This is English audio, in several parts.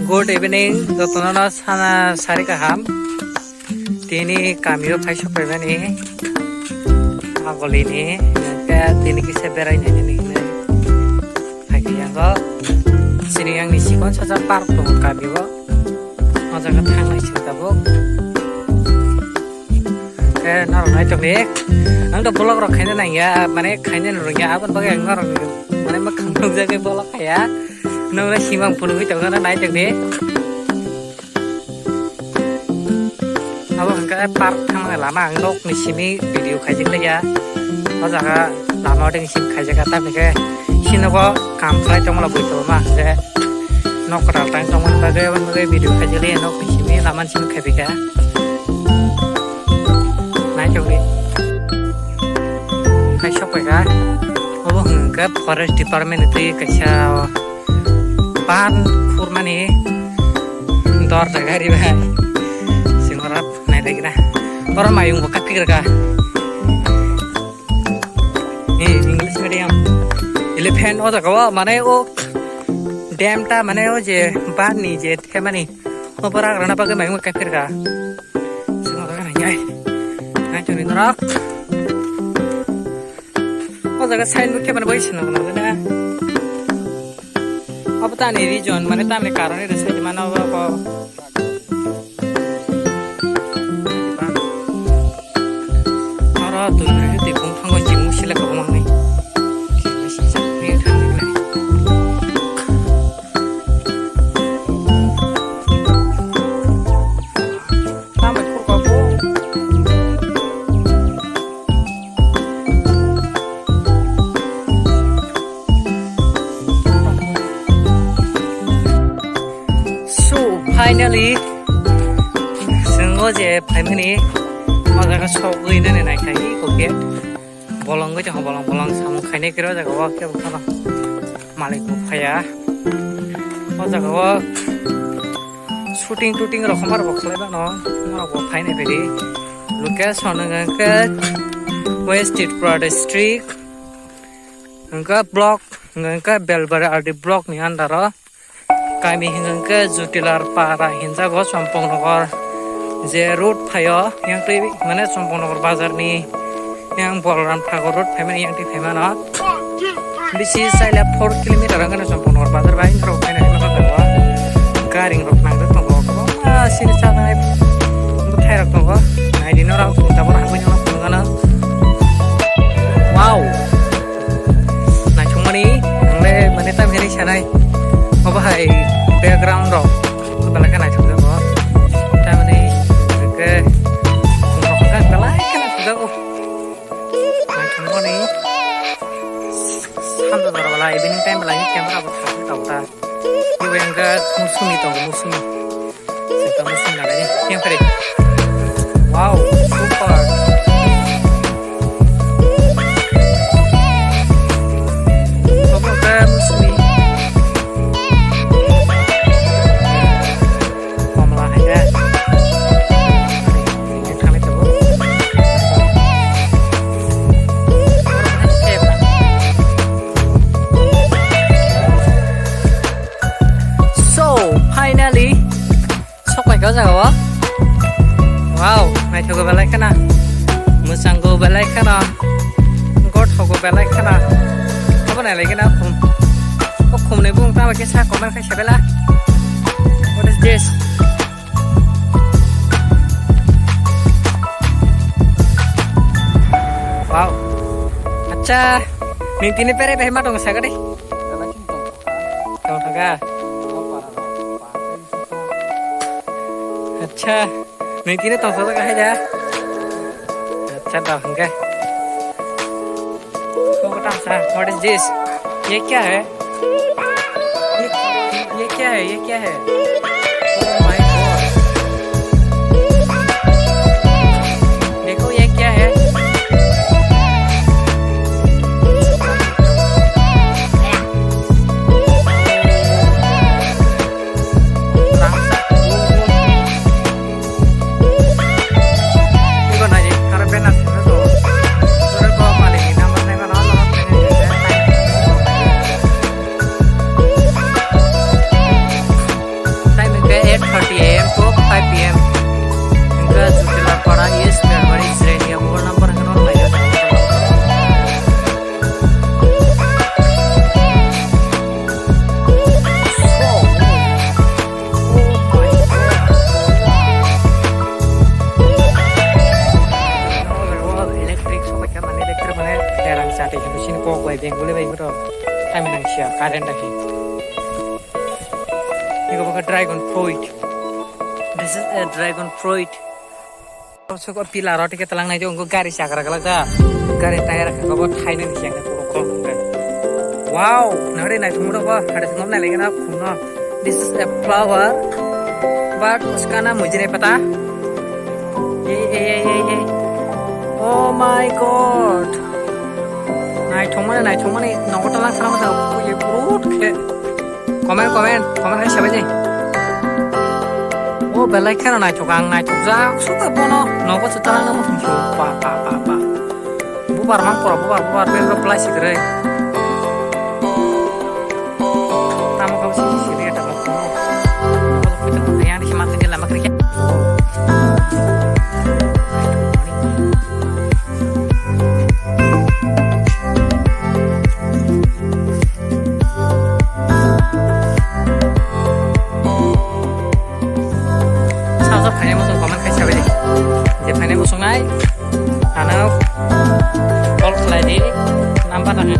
Good evening, Dotono Sana Sarikaham. Tini kami paisok pemani. Aku ini, kayak tini kisah berai nyanyi nih. Pagi yang kok sini yang nisikon saja park tuh kami kok. Masa ketang lagi cerita buk. Naruh naik coklik. Anda bolak rok kayaknya nanya ya, mana kayaknya nurungnya apa pakai ngarang. Mana makan jaga bolak kayak. Nunggu simang puluh itu kan naik coklik. Aku enggak park tang lama anggok di sini video kajian ya. Masa lama dengan sim kajian kata mereka. Sini kok kamprai cuma labu itu mah. Nok keratang cuma bagai video kajian nok di sini lama sim kajian. Coklit, hai shop ya, aku enggak forest department itu kayak pan kurma nih, dor jaga di bawah, singorap naik lagi nah, orang mayung buka pikir kah, English medium, elephant oh jaga mana oh, dam ta mana oh je ban nih je tema nih, oh pernah karena pakai mayung buka pikir kah, singorap nanya. Jadi nerak, oh jaga sign book mana boleh sih nongkrong na? Apa tani region mana tani karon ini saya di mana apa? Orang tuh ini di bungkang gua jimu sila kau mang nih, masih sakit kan ini. Finally, sengaja family, masalah show ini nih naik lagi, kopi, bolong gue jangan bolong sama kainnya kira jaga waktu bukan, malik bukaya, jaga shooting rokamar bokle bano, mana bukaya nih beri, location ngangkat West Detroit District, ngangkat block, ngangkat Belvedere RD block nih antara. Kami hingga ke Jutilar para hinza go Sompong Nogor je road payo yang tri mana Sompong Nogor bazar ni yang Bolaran Phagor road family yang ti famana this is saya 4 km rangan Sompong Nogor bazar bain ro kana hima ka garing rok nang to go ko sini sana untuk thai rok to go nai din ora ko ta bor hang nyong ko kana wow nai chungmani le mane ta heri sanai apa hai background rock balakan aja juga kok kita ini ke kan balakan juga kok macam mana nih sampai berapa lagi ini time lagi kamera tahu tak ini yang ke musuh serta musuh ada yang keren wow super Kau jaga wow, mai thogo balai kana, musanggo balai kana, god thogo balai kana, apa nih lagi na kum nih bung tahu kisah komen kasih bela, what is this? Wow, acha, mingti nih pere behma dong saya deh, tahu tak? अच्छा नहीं तीने तो सोचा कहे जा अच्छा तो हंगे तो बता सा व्हाट इज दिस ये क्या है ये क्या है ये क्या है ओह माय गॉड देखो ये क्या है current lagi. Ini kok dragon fruit. This is a dragon fruit. So ko pilar roti ke telang na jo ko gari sakra kala da. Gari tayar ka ko thai na siang na ko. Wow, nare na thumro ko hade ngom na legi na khuna. This is a flower. But उसका नाम मुझे नहीं पता. ये. Oh my god. Nai thongmane nongota lang sana masa ye fruit ke. Comment ka siapa je? Oh belai kan nai thokang za suka bono nogo setarang namu thungsu pa. Bubar mang pora bubar ben ro plasi dre. Tamu kau sih dia tak mau. Yang di simak dia lama kerja.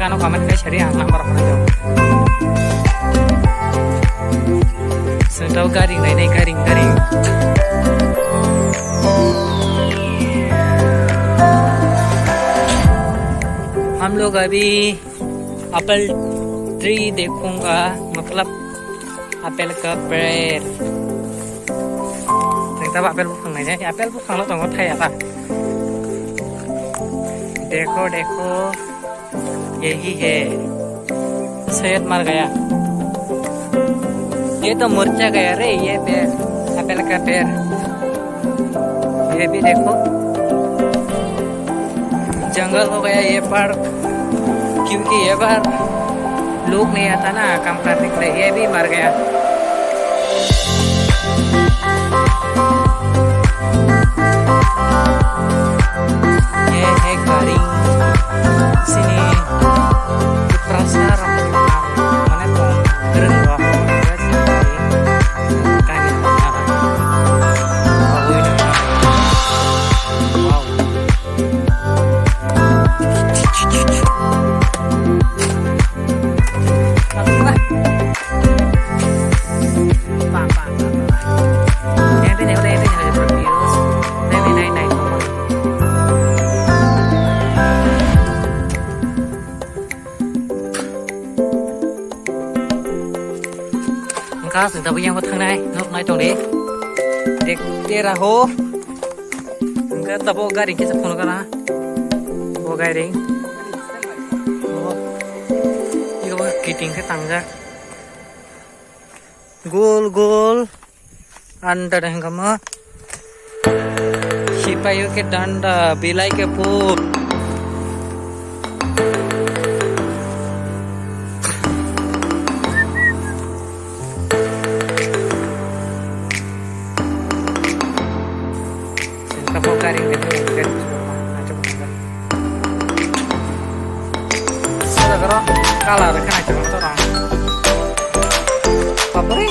Kano comment kai shari ang number apa aja. Sentau garing. हम लोग अभी Apple tree देखूंगा मतलब Apple का पेड़. तब Apple बुखांग नहीं है एप्पल बुखांग लो तो थाई आता. देखो यही है सैयद मर गया. ये तो मुरझा गया रे ये पेड़ एप्पल का पेड़. ये भी देखो जंगल हो गया ये पर क्योंकि ये बार लोग नहीं आता ना काम करने के लिए. ये भी मर गया. ये है गाड़ी sini terasa mana pun keren loh kan wow sự tập yang có thằng này nó nói trong đấy để ra hố cái tập bộ garing kita phone kara bộ garing ini kok kiting ke tangga gol anda dah kamu sipayu ke danda bilai ke put. Kalah kan aja orang. Apa nih?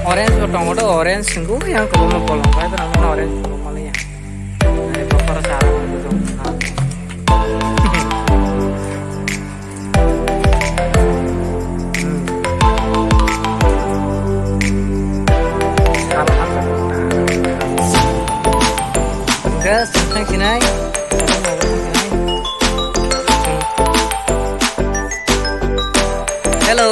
Orange tomato orange singgu yang kalau mau polong kayak itu namanya orange polong ya. Ini cover cara gitu. Enggak, sampai sini. Hello.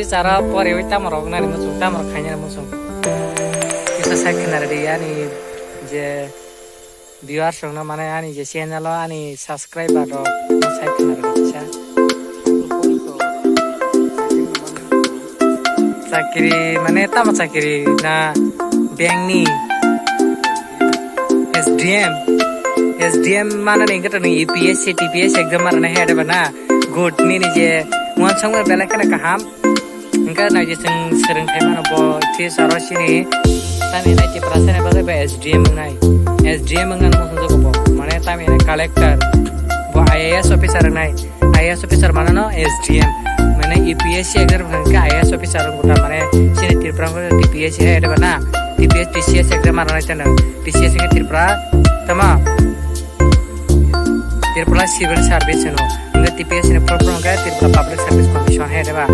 future pore oi tamar nari musung tamar khaina musung kisa sakhinar de ani je viewers song na mane ani je channel ani subscriber rok sakhinar de kisa chakri mane tama chakri na bank ni SDM mana nih kita nih EPS TPS exam mana nih ada mana good nih je muan sangwer belak kana kaham enggak na je sering thai mana bo thi saro sini tami nai ti prasana ba SDM ngan mo sunjo ko mane tami nai collector bo IAS officer nai IAS officer mana no SDM mane EPS exam ka IAS officer gota mane sini tirprang TPS ada mana TPS TCS exam mana nai tana TCS ke tirpra tama tirpra civil service no enggak TPS ini program kayak tirpra public service commission hai deba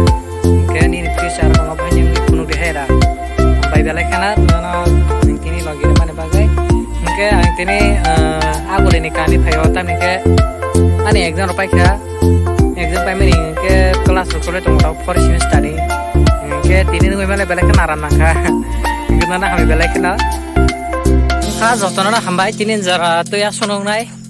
kayak ni future ko banyak kuno de hera bai belai kana no kini lagi de mana bagai enggak antene agole ni kani phayo tam ni ke ani exam ropai kha exam pai meni ke kelas rokole tong for semester ni ke tini ngoi mane belai kana ran nangka gimana kami belai kana kha jotona hambai tinin jara to ya sonong nai